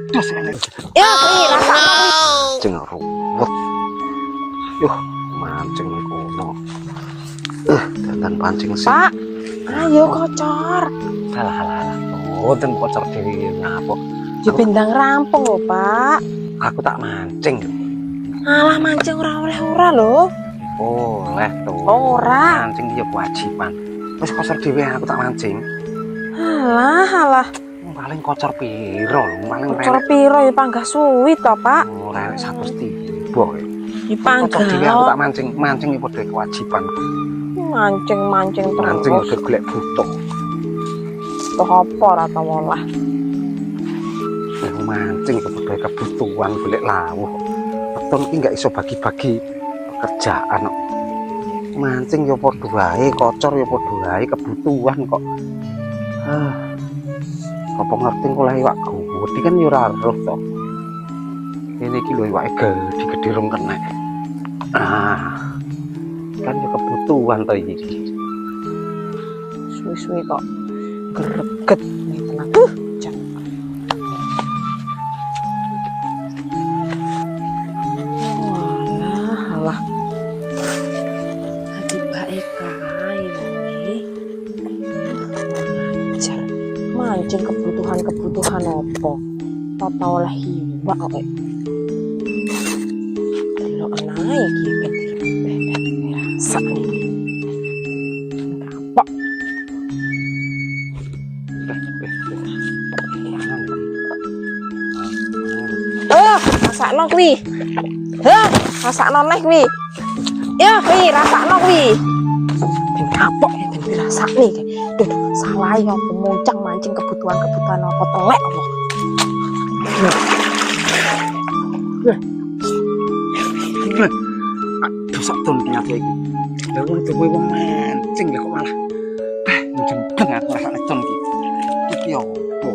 Terus enak. Ya, rasakno kuwi. Mancing ruwet. Yuh, mancing kono. Dandan pancing sih. Pak, ayo kocor. Halah. Mboten kocor dhewe ngapa. Dipendang rampung lho, Pak. Aku tak mancing. Alah mancing ora lho. Oleh to. Ora. Mancing ya kewajiban. Wis kocor dhewe aku tak mancing. Alah. Paling kocor piro lho, paling Kocor piro ya panggah suwi to, Pak? ora 100 tiba. Dipanggah. Kocor dhewe aku tak mancing iki padha kewajiban. Mancing terus. Mancing udah golek butuh. Toh apa ora tau olah. Mancing padha kebutuhan golek lawuh. Beton iki enggak iso bagi-bagi pekerjaan kok. Mancing ya padha wae, kocor ya padha wae kebutuhan kok. Apa ngerti kula iwak gede kan ya ora roh to. Ini iki lho iwake gede rong kena. Kan ya kebutuhan to iki. Suwi-suwi kok greget ngeten. Jan. Walah. Hati bae kae iki. Jar. Mancing kebutuhan apa? Tata oleh hiwak kok. Delok anae iki ben dirasa nih. Kapok. Rasakno kuwi. Rasakno neh kuwi. Ya, kuwi rasakno kuwi. Ben kapok ya ben dirasakne iki. Duh, salah ya apa muncang mancing kebutuhan apa telek apa. Dosak ton ternyata iki. Lah wong dewe wong mancing lho kok malah njembeng aku rasane ton iki. Iki opo?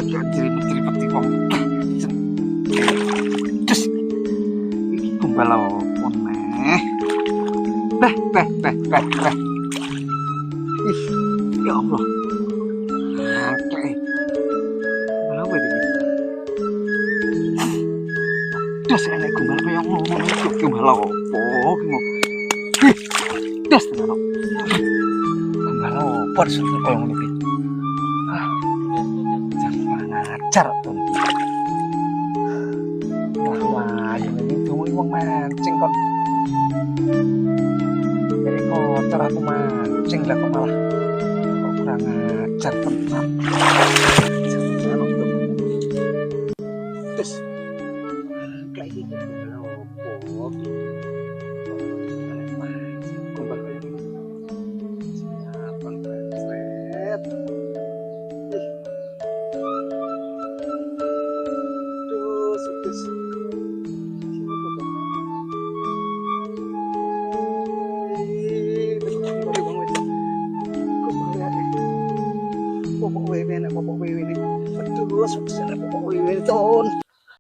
Diri-diri wong. Terus iki gombal opo neh? Beh. Ih, ya Allah. Oke. Malah wedi. Terus enek gombal kaya ngono iki gombal opo ki mau. Terus tenan. Gombal opo sing kaya ngono iki. Jangan ngajar tuh. Wah, ini tuh wong mancing kon. Jadi kotor aku mancing lah kok malah kok kurang ajar tenan. Terus kayak gitu opo. Popok wewe ini. Aduh, sukses popok wewe ton.